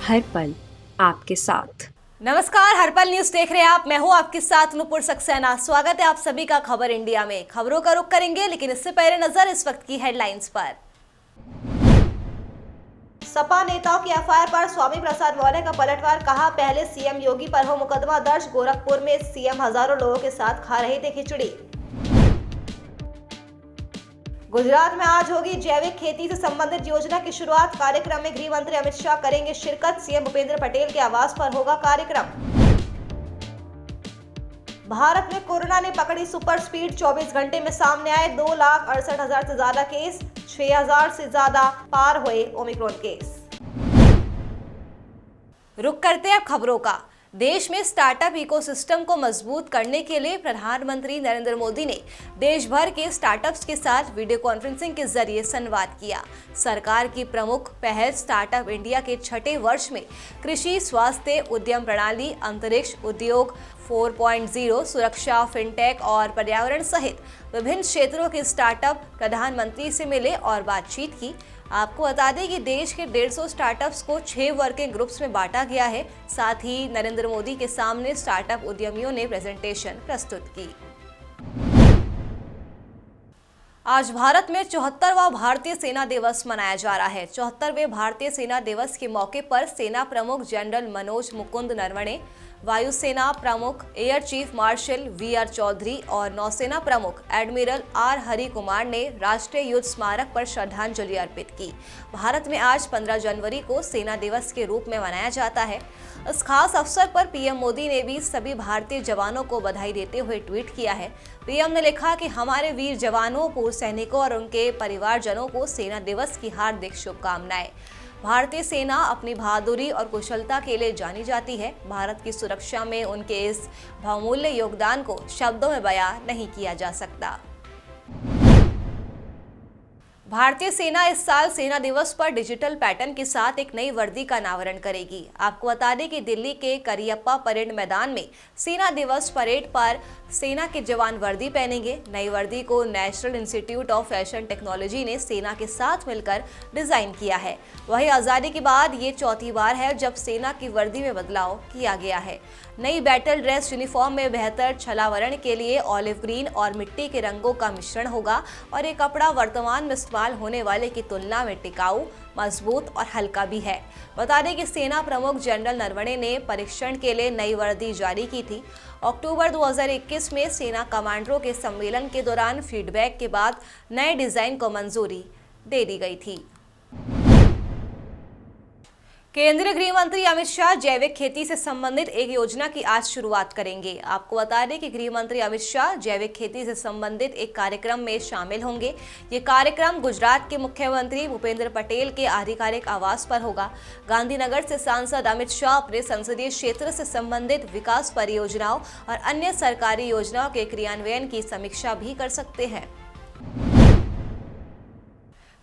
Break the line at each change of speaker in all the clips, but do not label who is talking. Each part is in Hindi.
हर पल आपके साथ।
नमस्कार, हर्पल न्यूज देख रहे हैं आप। मैं हूं आपके साथ नूपुर सक्सेना। स्वागत है आप सभी का खबर इंडिया में। खबरों का रुख करेंगे, लेकिन इससे पहले नजर इस वक्त की हेडलाइंस पर। सपा नेताओं की एफआईआर पर स्वामी प्रसाद मौर्य का पलटवार, कहा पहले सीएम योगी पर हो मुकदमा दर्ज। गोरखपुर में सीएम हजारों लोगों के साथ खा रहे थे खिचड़ी। गुजरात में आज होगी जैविक खेती से संबंधित योजना की शुरुआत। कार्यक्रम में गृह मंत्री अमित शाह करेंगे शिरकत। सीएम भूपेंद्र पटेल के आवास पर होगा कार्यक्रम। भारत में कोरोना ने पकड़ी सुपर स्पीड, 24 घंटे में सामने आए 2,68,000 से ज्यादा केस, 6,000 से ज्यादा पार हुए ओमिक्रॉन केस। रुक करते हैं अब खबरों का। देश में स्टार्टअप इकोसिस्टम को मजबूत करने के लिए प्रधानमंत्री नरेंद्र मोदी ने देश भर के स्टार्टअप्स के साथ वीडियो कॉन्फ्रेंसिंग के जरिए संवाद किया। सरकार की प्रमुख पहल स्टार्टअप इंडिया के छठे वर्ष में कृषि, स्वास्थ्य, उद्यम प्रणाली, अंतरिक्ष, उद्योग 4.0, सुरक्षा, फिनटेक और पर्यावरण सहित विभिन्न क्षेत्रों के स्टार्टअप प्रधानमंत्री से मिले और बातचीत की। आपको बता दें कि देश के 150 स्टार्टअप्स को 6 वर्किंग ग्रुप्स में बांटा गया है। साथ ही नरेंद्र मोदी के सामने स्टार्टअप उद्यमियों ने प्रेजेंटेशन प्रस्तुत की। आज भारत में 74वां भारतीय सेना दिवस मनाया जा रहा है। 74वें भारतीय सेना दिवस के मौके पर सेना प्रमुख जनरल मनोज मुकुंद नरवणे, वायुसेना प्रमुख air chief marshal V R. Chaudhari और नौसेना प्रमुख एडमिरल आर. हरि कुमार ने राष्ट्रीय युद्ध स्मारक पर श्रद्धांजलि अर्पित की। भारत में आज 15 जनवरी को सेना दिवस के रूप में मनाया जाता है। इस खास अवसर पर पीएम मोदी ने भी सभी भारतीय जवानों को बधाई देते हुए ट्वीट किया है। पीएम ने लिखा कि हमारे वीर जवानों, पूर्व सैनिकों और उनके परिवारजनों को सेना दिवस की हार्दिक शुभकामनाएं। भारतीय सेना अपनी बहादुरी और कुशलता के लिए जानी जाती है। भारत की सुरक्षा में उनके इस बहुमूल्य योगदान को शब्दों में बयां नहीं किया जा सकता। भारतीय सेना इस साल सेना दिवस पर डिजिटल पैटर्न के साथ एक नई वर्दी का अनावरण करेगी। आपको बता दें कि दिल्ली के करियप्पा परेड मैदान में सेना दिवस परेड पर सेना के जवान वर्दी पहनेंगे। नई वर्दी को national institute of fashion technology ने सेना के साथ मिलकर डिजाइन किया है। वहीं आजादी के बाद ये चौथी बार है जब सेना की वर्दी में बदलाव किया गया है। नई बैटल ड्रेस यूनिफॉर्म में बेहतर छलावरण के लिए ऑलिव ग्रीन और मिट्टी के रंगों का मिश्रण होगा और ये कपड़ा वर्तमान में इस्तेमाल होने वाले की तुलना में टिकाऊ, मजबूत और हल्का भी है। बता दें कि सेना प्रमुख जनरल नरवणे ने परीक्षण के लिए नई वर्दी जारी की थी। अक्टूबर 2021 में सेना कमांडरों के सम्मेलन के दौरान फीडबैक के बाद नए डिजाइन को मंजूरी दे दी गई थी। केंद्रीय गृह मंत्री अमित शाह जैविक खेती से संबंधित एक योजना की आज शुरुआत करेंगे। आपको बता दें कि गृह मंत्री अमित शाह जैविक खेती से संबंधित एक कार्यक्रम में शामिल होंगे। ये कार्यक्रम गुजरात के मुख्यमंत्री भूपेंद्र पटेल के आधिकारिक आवास पर होगा। गांधीनगर से सांसद अमित शाह अपने संसदीय क्षेत्र से संबंधित विकास परियोजनाओं और अन्य सरकारी योजनाओं के क्रियान्वयन की समीक्षा भी कर सकते हैं।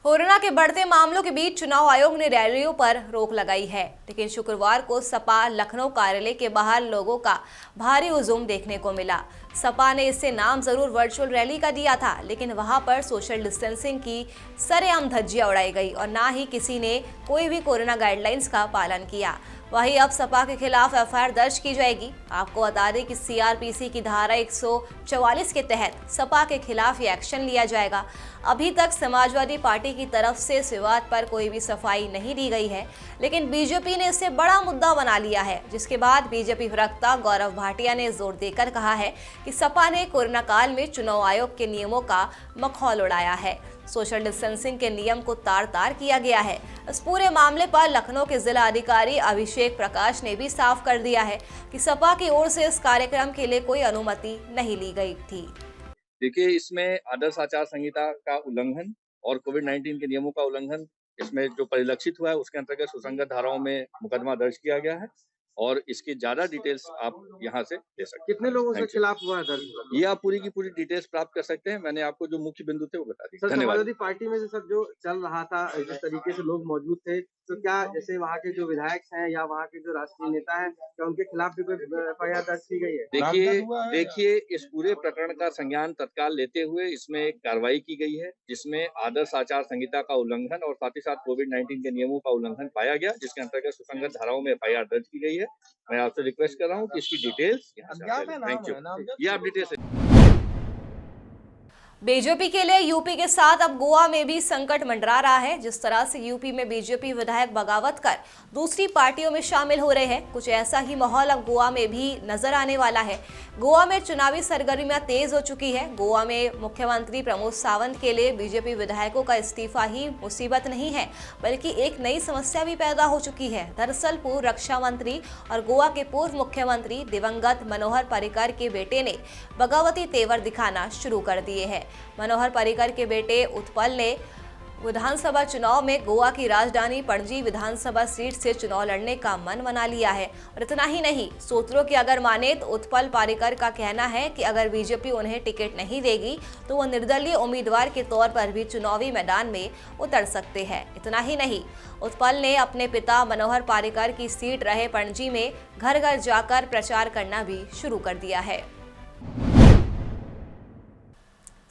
कोरोना के बढ़ते मामलों के बीच चुनाव आयोग ने रैलियों पर रोक लगाई है, लेकिन शुक्रवार को सपा लखनऊ कार्यालय के बाहर लोगों का भारी हुजूम देखने को मिला। सपा ने इससे नाम जरूर वर्चुअल रैली का दिया था, लेकिन वहां पर सोशल डिस्टेंसिंग की सरेआम धज्जियां उड़ाई गई और ना ही किसी ने कोई भी कोरोना गाइडलाइंस का पालन किया। वहीं अब सपा के खिलाफ एफआईआर दर्ज की जाएगी। आपको बता दें कि सीआरपीसी की धारा 144 के तहत सपा के खिलाफ ये एक्शन लिया जाएगा। अभी तक समाजवादी पार्टी की तरफ से इस विवाद पर कोई भी सफाई नहीं दी गई है, लेकिन बीजेपी ने इसे बड़ा मुद्दा बना लिया है, जिसके बाद बीजेपी प्रवक्ता गौरव भाटिया ने जोर देकर कहा है कि सपा ने कोरोना काल में चुनाव आयोग के नियमों का मखौल उड़ाया है। सोशल डिस्टेंसिंग के नियम को तार-तार किया गया है। इस पूरे मामले पर लखनऊ के जिला अधिकारी अभिषेक प्रकाश ने भी साफ कर दिया है कि सपा की ओर से इस कार्यक्रम के लिए कोई अनुमति नहीं ली गई थी।
देखिए, इसमें आदर्श आचार संहिता का उल्लंघन और कोविड-19 के नियमों का उल्लंघन इसमें जो परिलक्षित हुआ है, उसके अंतर्गत सुसंगत धाराओं में मुकदमा दर्ज किया गया है और इसकी ज्यादा डिटेल्स आप यहाँ से ले सकते हैं।
कितने लोगों से खिलाफ हुआ है दर्ज?
ये आप पूरी की पूरी डिटेल्स प्राप्त कर सकते हैं। मैंने आपको जो मुख्य बिंदु थे वो बता दिए।
सर,
धन्यवाद।
समाजवादी पार्टी में से सर जो चल रहा था, जिस तरीके से लोग मौजूद थे, तो क्या जैसे वहाँ के जो विधायक हैं या वहाँ के जो राष्ट्रीय नेता हैं, क्या उनके खिलाफ भी कोई एफआईआर दर्ज की गई है?
देखिए इस पूरे प्रकरण का संज्ञान तत्काल लेते हुए इसमें एक कार्रवाई की गई है, जिसमें आदर्श आचार संहिता का उल्लंघन और साथ ही साथ कोविड-19 के नियमों का उल्लंघन पाया गया, जिसके अंतर्गत सुसंगत धाराओं में एफआईआर दर्ज की गई है। मैं आपसे रिक्वेस्ट कर रहा हूँ कि इसकी डिटेल्स यहाँ से आप ले लें। Thank you. ये आप डिटेल्स
बीजेपी के लिए यूपी के साथ अब गोवा में भी संकट मंडरा रहा है। जिस तरह से यूपी में बीजेपी विधायक बगावत कर दूसरी पार्टियों में शामिल हो रहे हैं, कुछ ऐसा ही माहौल अब गोवा में भी नजर आने वाला है। गोवा में चुनावी सरगर्मियां तेज हो चुकी है। गोवा में मुख्यमंत्री प्रमोद सावंत के लिए बीजेपी विधायकों का इस्तीफा ही मुसीबत नहीं है, बल्कि एक नई समस्या भी पैदा हो चुकी है। दरअसल पूर्व रक्षा मंत्री और गोवा के पूर्व मुख्यमंत्री दिवंगत मनोहर पर्रिकर के बेटे ने बगावती तेवर दिखाना शुरू कर दिए हैं। मनोहर पर्रिकर के बेटे उत्पल ने विधानसभा चुनाव में गोवा की राजधानी पणजी विधानसभा सीट से चुनाव लड़ने का मन बना लिया है। और इतना ही नहीं, सूत्रों की अगर माने तो उत्पल पर्रिकर का कहना है कि अगर बीजेपी उन्हें टिकट नहीं देगी तो वो निर्दलीय उम्मीदवार के तौर पर भी चुनावी मैदान में उतर सकते हैं। इतना ही नहीं, उत्पल ने अपने पिता मनोहर पर्रिकर की सीट रहे पणजी में घर घर जाकर प्रचार करना भी शुरू कर दिया है।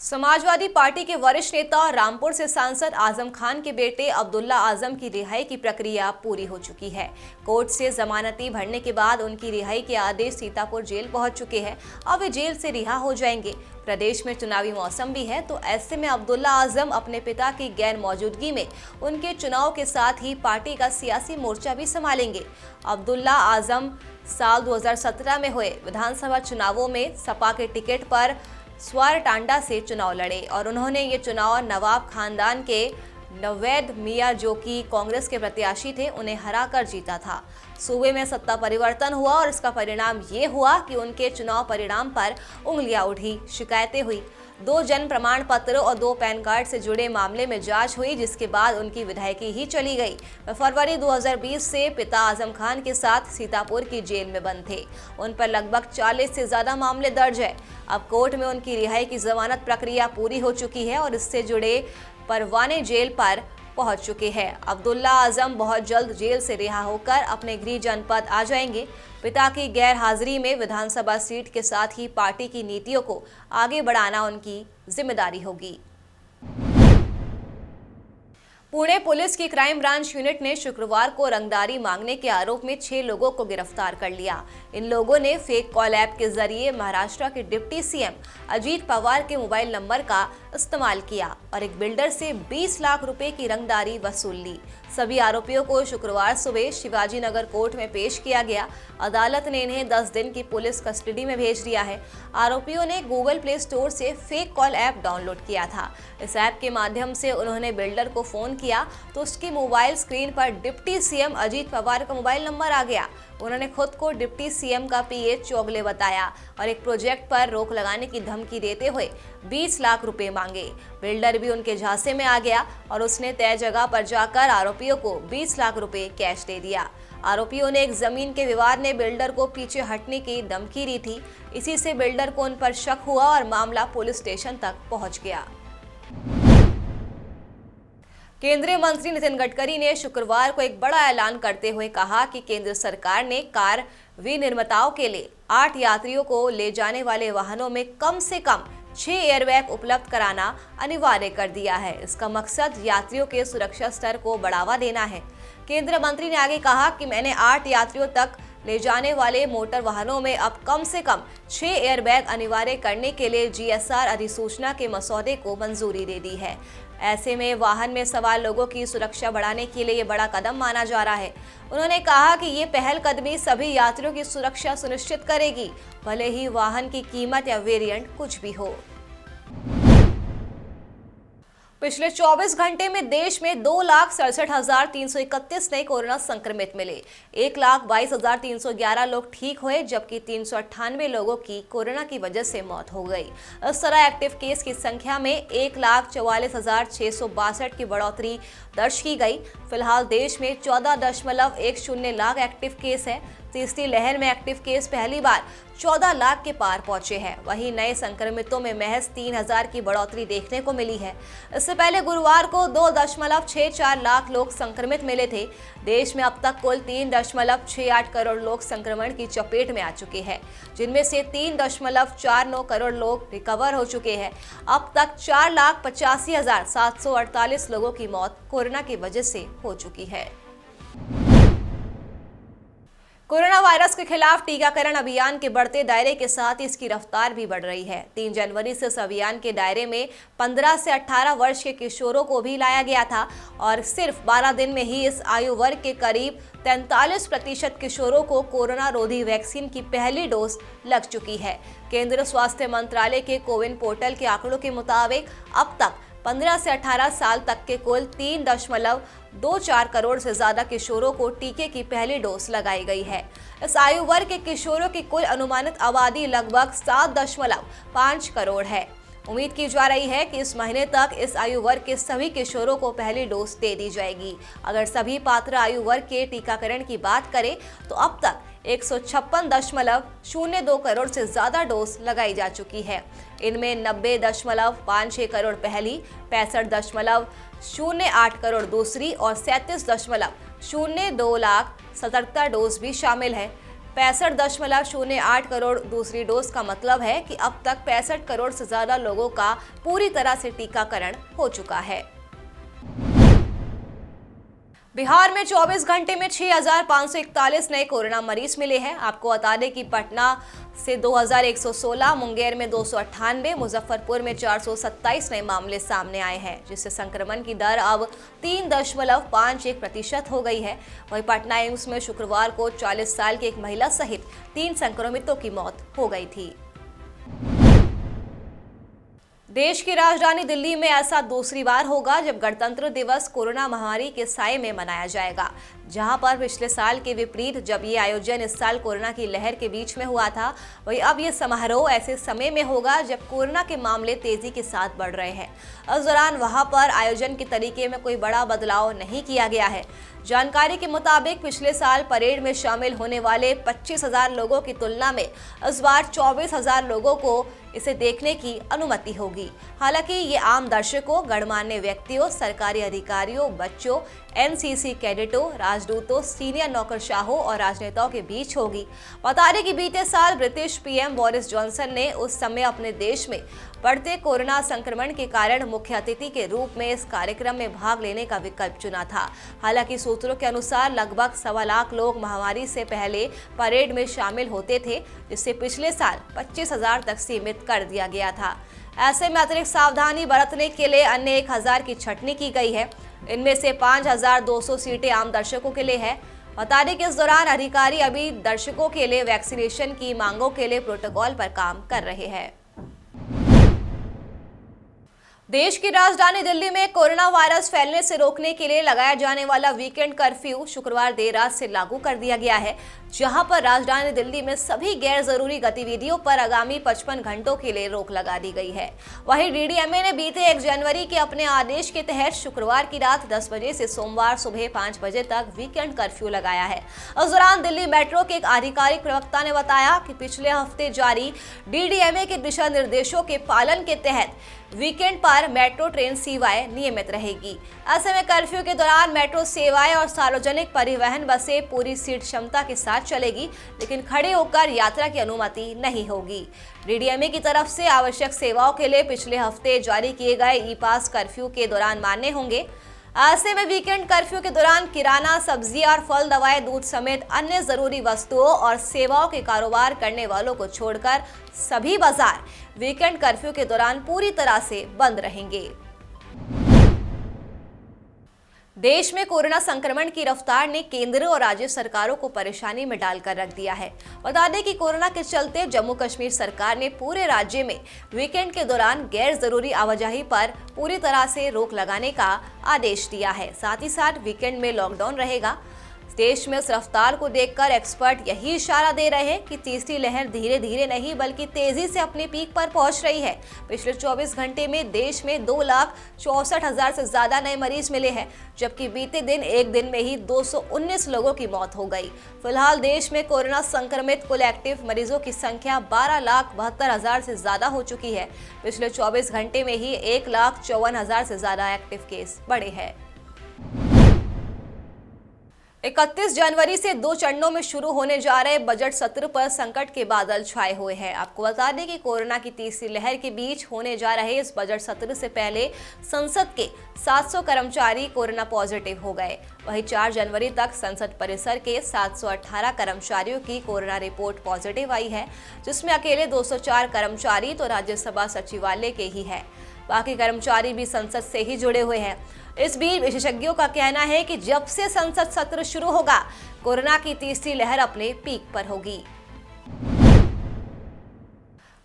समाजवादी पार्टी के वरिष्ठ नेता और रामपुर से सांसद आजम खान के बेटे अब्दुल्ला आजम की रिहाई की प्रक्रिया पूरी हो चुकी है। कोर्ट से जमानती भरने के बाद उनकी रिहाई के आदेश सीतापुर जेल पहुंच चुके हैं। अब वे जेल से रिहा हो जाएंगे। प्रदेश में चुनावी मौसम भी है, तो ऐसे में अब्दुल्ला आजम अपने पिता की गैर मौजूदगी में उनके चुनाव के साथ ही पार्टी का सियासी मोर्चा भी संभालेंगे। अब्दुल्ला आजम साल 2017 में हुए विधानसभा चुनावों में सपा के टिकट पर स्वार टांडा से चुनाव लड़े और उन्होंने ये चुनाव नवाब खानदान के नवैद मियां, जो कि कांग्रेस के प्रत्याशी थे, उन्हें हराकर जीता था। सूबे में सत्ता परिवर्तन हुआ और इसका परिणाम ये हुआ कि उनके चुनाव परिणाम पर उंगलियां उठी, शिकायतें हुई। 2 जन्म प्रमाण पत्र और 2 पैन कार्ड से जुड़े मामले में जांच हुई, जिसके बाद उनकी विधायकी ही चली गई। फरवरी 2020 से पिता आजम खान के साथ सीतापुर की जेल में बंद थे। उन पर लगभग 40 से ज्यादा मामले दर्ज है। अब कोर्ट में उनकी रिहाई की जमानत प्रक्रिया पूरी हो चुकी है और इससे जुड़े परवाने जेल पर पहुंच चुके हैं। अब्दुल्ला आजम बहुत जल्द जेल से रिहा होकर अपने गृह जनपद आ जाएंगे। पिता की गैर हाजिरी में विधानसभा सीट के साथ ही पार्टी की नीतियों को आगे बढ़ाना उनकी जिम्मेदारी होगी। पुणे पुलिस की क्राइम ब्रांच यूनिट ने शुक्रवार को रंगदारी मांगने के आरोप में 6 लोगों को गिरफ्तार कर लिया। इन लोगों ने फेक कॉल ऐप के जरिए महाराष्ट्र के डिप्टी सीएम अजीत पवार के मोबाइल नंबर का इस्तेमाल किया और एक बिल्डर से 20 लाख रुपए की रंगदारी वसूल ली। सभी आरोपियों को शुक्रवार सुबह शिवाजी नगर कोर्ट में पेश किया गया। अदालत ने इन्हें 10 दिन की पुलिस कस्टडी में भेज दिया है। आरोपियों ने गूगल प्ले स्टोर से फेक कॉल ऐप डाउनलोड किया था। इस ऐप के माध्यम से उन्होंने बिल्डर को फोन किया तो उसकी मोबाइल स्क्रीन पर डिप्टी सीएम अजीत पवार का मोबाइल नंबर आ गया। उन्होंने खुद को डिप्टी सीएम का पीए चोगले बताया और एक प्रोजेक्ट पर रोक लगाने की धमकी देते हुए 20 लाख रुपए मांगे। बिल्डर भी उनके झांसे में आ गया और उसने तय जगह पर जाकर आरोपियों को 20 लाख रुपए कैश दे दिया। आरोपियों ने एक जमीन के विवाद में बिल्डर को पीछे हटने की धमकी दी थी। इसी से बिल्डर को उन पर शक हुआ और मामला पुलिस स्टेशन तक पहुंच गया। केंद्रीय मंत्री नितिन गडकरी ने शुक्रवार को एक बड़ा ऐलान करते हुए कहा कि केंद्र सरकार ने कार विनिर्माताओं के लिए 8 यात्रियों को ले जाने वाले वाहनों में कम से कम 6 एयरबैग उपलब्ध कराना अनिवार्य कर दिया है। इसका मकसद यात्रियों के सुरक्षा स्तर को बढ़ावा देना है। केंद्रीय मंत्री ने आगे कहा कि मैंने 8 यात्रियों तक ले जाने वाले मोटर वाहनों में अब कम से कम 6 एयरबैग अनिवार्य करने के लिए जीएसआर अधिसूचना के मसौदे को मंजूरी दे दी है। ऐसे में वाहन में सवार लोगों की सुरक्षा बढ़ाने के लिए ये बड़ा कदम माना जा रहा है। उन्होंने कहा कि ये पहलकदमी सभी यात्रियों की सुरक्षा सुनिश्चित करेगी, भले ही वाहन की कीमत या वेरिएंट कुछ भी हो। पिछले 24 घंटे में देश में 2,67,331 नए कोरोना संक्रमित मिले। 1,22,311 लोग ठीक हुए, जबकि 398 लोगों की कोरोना की वजह से मौत हो गई। इस तरह एक्टिव केस की संख्या में 1,44,662 की बढ़ोतरी दर्ज की गई। फिलहाल देश में 14.10 लाख एक्टिव केस है। तीसरी लहर में एक्टिव केस पहली बार 14 लाख के पार पहुंचे हैं। वहीं नए संक्रमितों में महज 3000 की बढ़ोतरी देखने को मिली है। इससे पहले गुरुवार को 2.64 लाख लोग संक्रमित मिले थे। देश में अब तक कुल 3.68 करोड़ लोग संक्रमण की चपेट में आ चुके हैं, जिनमें से 3.49 करोड़ लोग रिकवर हो चुके हैं। अब तक 4,85,748 लोगों की मौत कोरोना की वजह से हो चुकी है। कोरोना वायरस के खिलाफ टीकाकरण अभियान के बढ़ते दायरे के साथ इसकी रफ्तार भी बढ़ रही है। 3 जनवरी से इस अभियान के दायरे में 15 से 18 वर्ष के किशोरों को भी लाया गया था और सिर्फ 12 दिन में ही इस आयु वर्ग के करीब 43% किशोरों को कोरोना रोधी वैक्सीन की पहली डोज लग चुकी है। केंद्रीय स्वास्थ्य मंत्रालय के कोविन पोर्टल के आंकड़ों के मुताबिक अब तक 15 से 18 साल तक के कुल 3.24 करोड़ से ज्यादा किशोरों को टीके की पहली डोज लगाई गई है। इस आयु वर्ग के किशोरों की कुल अनुमानित आबादी लगभग 7.5 करोड़ है। उम्मीद की जा रही है कि इस महीने तक इस आयु वर्ग के सभी किशोरों को पहली डोज दे दी जाएगी। अगर सभी पात्र आयु वर्ग के टीकाकरण की बात करें तो अब तक 156.02 करोड़ से ज्यादा डोज लगाई जा चुकी है। इनमें 90.56 करोड़ पहली, 65.08 करोड़ दूसरी और 37.02 लाख 77 डोज भी शामिल है। 65.08 करोड़ दूसरी डोज का मतलब है कि अब तक 65 करोड़ से ज्यादा लोगों का पूरी तरह से टीकाकरण हो चुका है। बिहार में 24 घंटे में 6,541 नए कोरोना मरीज मिले हैं। आपको बता दें कि पटना से 2,116, मुंगेर में 298, मुजफ्फरपुर में 427 नए मामले सामने आए हैं, जिससे संक्रमण की दर अब 3.51% हो गई है। वहीं पटना एम्स में शुक्रवार को 40 साल की एक महिला सहित 3 संक्रमितों की मौत हो गई थी। देश की राजधानी दिल्ली में ऐसा दूसरी बार होगा जब गणतंत्र दिवस कोरोना महामारी के साए में मनाया जाएगा। जहां पर पिछले साल के विपरीत जब ये आयोजन इस साल कोरोना की लहर के बीच में हुआ था, वहीं अब ये समारोह ऐसे समय में होगा जब कोरोना के मामले तेजी के साथ बढ़ रहे हैं। इस दौरान वहां पर आयोजन के तरीके में कोई बड़ा बदलाव नहीं किया गया है। जानकारी के मुताबिक पिछले साल परेड में शामिल होने वाले 25,000 लोगों की तुलना में इस बार 24,000 लोगों को इसे देखने की अनुमति होगी। हालांकि ये आम दर्शकों, गणमान्य व्यक्तियों, सरकारी अधिकारियों, बच्चों, एनसीसी कैडेटों, राजदूतों, सीनियर नौकरशाहों और राजनेताओं के बीच होगी। बता दें कि बीते साल ब्रिटिश पीएम बोरिस जॉनसन ने उस समय अपने देश में बढ़ते कोरोना संक्रमण के कारण मुख्य अतिथि के रूप में इस कार्यक्रम में भाग लेने का विकल्प चुना था। हालांकि सूत्रों के अनुसार लगभग 1.25 लाख लोग महामारी से पहले परेड में शामिल होते थे, जिससे पिछले साल 25,000 तक सीमित कर दिया गया था। ऐसे में अतिरिक्त सावधानी बरतने के लिए अन्य 1,000 की छंटनी की गई है। इनमें से 5,200 सीटें आम दर्शकों के लिए है। बता दें कि इस दौरान अधिकारी अभी दर्शकों के लिए वैक्सीनेशन की मांगों के लिए प्रोटोकॉल पर काम कर रहे हैं। देश की राजधानी दिल्ली में कोरोना वायरस फैलने से रोकने के लिए लगाया जाने वाला वीकेंड कर्फ्यू शुक्रवार देर रात से लागू कर दिया गया है, जहां पर राजधानी दिल्ली में सभी गैर जरूरी गतिविधियों पर आगामी 55 घंटों के लिए रोक लगा दी गई है। वहीं डीडीएमए ने बीते 1 जनवरी के अपने आदेश के तहत शुक्रवार की रात 10 बजे से सोमवार सुबह 5 बजे तक वीकेंड कर्फ्यू लगाया है। इस दौरान दिल्ली मेट्रो के एक आधिकारिक प्रवक्ता ने बताया कि पिछले हफ्ते जारी डीडीएमए के दिशा निर्देशों के पालन के तहत वीकेंड पर मेट्रो ट्रेन सेवाएं नियमित रहेगी। ऐसे में कर्फ्यू के दौरान मेट्रो सेवाएं और सार्वजनिक परिवहन बसें पूरी सीट क्षमता के साथ चलेगी, लेकिन खड़े होकर यात्रा की अनुमति नहीं होगी। डीडीएमए की तरफ से आवश्यक सेवाओं के लिए पिछले हफ्ते जारी किए गए ई पास कर्फ्यू के दौरान मान्य होंगे। ऐसे में वीकेंड कर्फ्यू के दौरान किराना, सब्जी और फल, दवाएं, दूध समेत अन्य जरूरी वस्तुओं और सेवाओं के कारोबार करने वालों को छोड़कर सभी बाजार वीकेंड कर्फ्यू के दौरान पूरी तरह से बंद रहेंगे। देश में कोरोना संक्रमण की रफ्तार ने केंद्र और राज्य सरकारों को परेशानी में डालकर रख दिया है। बता दें कि कोरोना के चलते जम्मू कश्मीर सरकार ने पूरे राज्य में वीकेंड के दौरान गैर जरूरी आवाजाही पर पूरी तरह से रोक लगाने का आदेश दिया है। साथ ही साथ वीकेंड में लॉकडाउन रहेगा। देश में इस रफ्तार को देखकर एक्सपर्ट यही इशारा दे रहे हैं कि तीसरी लहर धीरे धीरे नहीं बल्कि तेजी से अपने पीक पर पहुंच रही है। पिछले 24 घंटे में देश में 2,64,000 से ज्यादा नए मरीज मिले हैं, जबकि बीते दिन एक दिन में ही 219 लोगों की मौत हो गई। फिलहाल देश में कोरोना संक्रमित कुल एक्टिव मरीजों की संख्या 12,72,000 से ज्यादा हो चुकी है। पिछले 24 घंटे में ही 1,54,000 से ज्यादा एक्टिव केस बढ़े हैं। 31 जनवरी से 2 चरणों में शुरू होने जा रहे बजट सत्र पर संकट के बादल छाए हुए हैं। आपको बता दें कि कोरोना की तीसरी लहर के बीच होने जा रहे इस बजट सत्र से पहले संसद के 700 कर्मचारी कोरोना पॉजिटिव हो गए। वहीं 4 जनवरी तक संसद परिसर के 718 कर्मचारियों की कोरोना रिपोर्ट पॉजिटिव आई है, जिसमें अकेले 204 कर्मचारी तो राज्यसभा सचिवालय के ही है। बाकी कर्मचारी भी संसद से ही जुड़े हुए हैं। इस बीच विशेषज्ञों का कहना है कि जब से संसद सत्र शुरू होगा, कोरोना की तीसरी लहर अपने पीक पर होगी।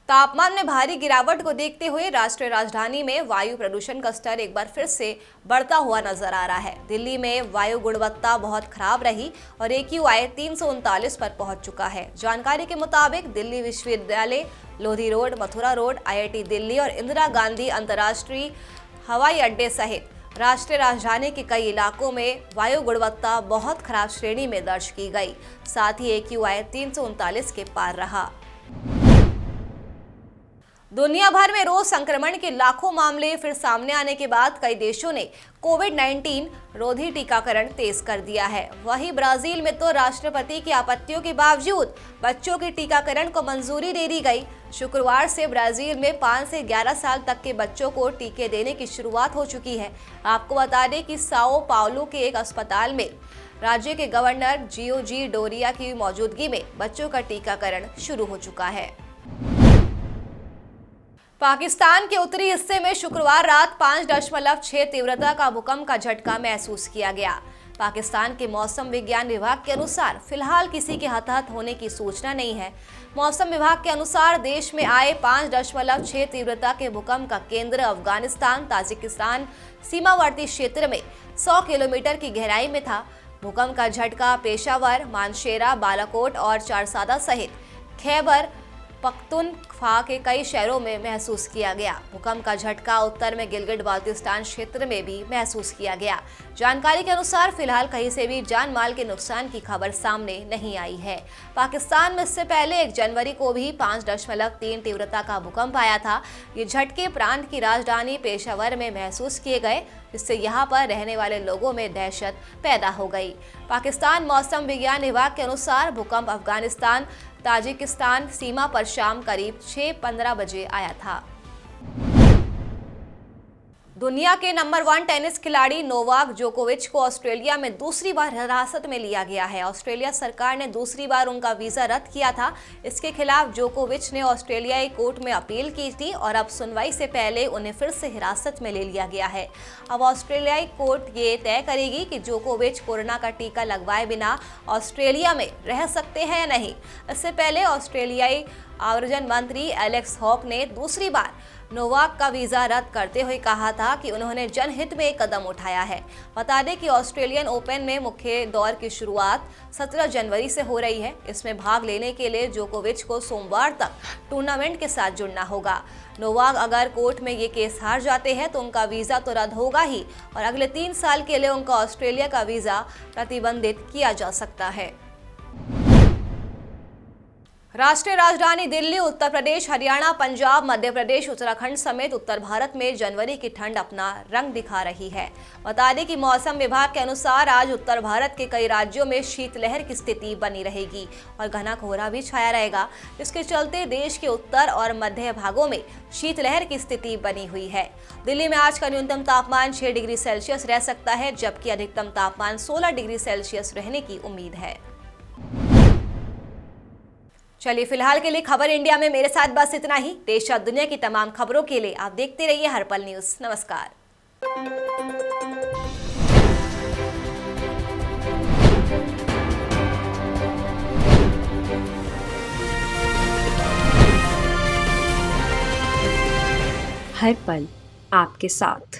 तापमान में भारी गिरावट को देखते हुए राष्ट्रीय राजधानी में वायु प्रदूषण का स्तर एक बार फिर से बढ़ता हुआ नजर आ रहा है। दिल्ली में वायु गुणवत्ता बहुत खराब रही और AQI 339 पर पहुंच चुका है। जानकारी के मुताबिक दिल्ली विश्वविद्यालय, Lodhi road, Mathura road, IIT Delhi और इंदिरा गांधी अंतर्राष्ट्रीय हवाई अड्डे सहित राष्ट्रीय राजधानी के कई इलाकों में वायु गुणवत्ता बहुत खराब श्रेणी में दर्ज की गई। साथ ही AQI 339 के पार रहा। दुनिया भर में रोज संक्रमण के लाखों मामले फिर सामने आने के बाद कई देशों ने कोविड-19 रोधी टीकाकरण तेज कर दिया है। वहीं ब्राजील में तो राष्ट्रपति की आपत्तियों के बावजूद बच्चों के टीकाकरण को मंजूरी दे दी गई। शुक्रवार से ब्राजील में 5 से 11 साल तक के बच्चों को टीके देने की शुरुआत हो चुकी है। आपको बता दें कि साओ पाउलो के एक अस्पताल में राज्य के गवर्नर जियोजी डोरिया की मौजूदगी में बच्चों का टीकाकरण शुरू हो चुका है। पाकिस्तान के उत्तरी हिस्से में शुक्रवार रात 5.6 तीव्रता का भूकंप का झटका महसूस किया गया। पाकिस्तान के मौसम विज्ञान विभाग के अनुसार फिलहाल किसी के हताहत होने की सूचना नहीं है। मौसम विभाग के अनुसार देश में आए 5.6 तीव्रता के भूकंप का केंद्र अफगानिस्तान ताजिकिस्तान सीमावर्ती क्षेत्र में 100 किलोमीटर की गहराई में था। भूकंप का झटका पेशावर, मानशेरा, बालाकोट और चारसादा सहित खैबर पख्तूनख्वा के कई शहरों में महसूस किया गया। भूकंप का झटका उत्तर में गिलगिट बाल्टिस्तान क्षेत्र में भी महसूस किया गया। जानकारी के अनुसार फिलहाल कहीं से भी जान माल के नुकसान की खबर सामने नहीं आई है। पाकिस्तान में इससे पहले 1 जनवरी को भी 5.3 तीव्रता का भूकंप आया था। ये झटके प्रांत की राजधानी पेशावर में महसूस किए गए, जिससे यहाँ पर रहने वाले लोगों में दहशत पैदा हो गई। पाकिस्तान मौसम विज्ञान विभाग के अनुसार भूकंप अफगानिस्तान ताजिकिस्तान सीमा पर शाम करीब 6:15 बजे आया था। दुनिया के नंबर 1 टेनिस खिलाड़ी नोवाक जोकोविच को ऑस्ट्रेलिया में दूसरी बार हिरासत में लिया गया है। ऑस्ट्रेलिया सरकार ने दूसरी बार उनका वीजा रद्द किया था। इसके खिलाफ जोकोविच ने ऑस्ट्रेलियाई कोर्ट में अपील की थी और अब सुनवाई से पहले उन्हें फिर से हिरासत में ले लिया गया है। अब ऑस्ट्रेलियाई कोर्ट ये तय करेगी कि जोकोविच कोरोना का टीका लगवाए बिना ऑस्ट्रेलिया में रह सकते हैं या नहीं। इससे पहले ऑस्ट्रेलियाई आव्रजन मंत्री एलेक्स हॉक ने दूसरी बार नोवाक का वीजा रद्द करते हुए कहा था कि उन्होंने जनहित में एक कदम उठाया है। बता दें कि ऑस्ट्रेलियन ओपन में मुख्य दौर की शुरुआत 17 जनवरी से हो रही है। इसमें भाग लेने के लिए जोकोविच को सोमवार तक टूर्नामेंट के साथ जुड़ना होगा। नोवाक अगर कोर्ट में ये केस हार जाते हैं तो उनका वीजा तो रद्द होगा ही और अगले 3 साल के लिए उनका ऑस्ट्रेलिया का वीजा प्रतिबंधित किया जा सकता है। राष्ट्रीय राजधानी दिल्ली, उत्तर प्रदेश, हरियाणा, पंजाब, मध्य प्रदेश, उत्तराखंड समेत उत्तर भारत में जनवरी की ठंड अपना रंग दिखा रही है। बता दें कि मौसम विभाग के अनुसार आज उत्तर भारत के कई राज्यों में शीतलहर की स्थिति बनी रहेगी और घना कोहरा भी छाया रहेगा, जिसके चलते देश के उत्तर और मध्य भागों में शीतलहर की स्थिति बनी हुई है। दिल्ली में आज का न्यूनतम तापमान 6 डिग्री सेल्सियस रह सकता है, जबकि अधिकतम तापमान 16 डिग्री सेल्सियस रहने की उम्मीद है। चलिए फिलहाल के लिए खबर इंडिया में मेरे साथ बस इतना ही। देश और दुनिया की तमाम खबरों के लिए आप देखते रहिए हर पल न्यूज़। नमस्कार।
हर पल आपके साथ।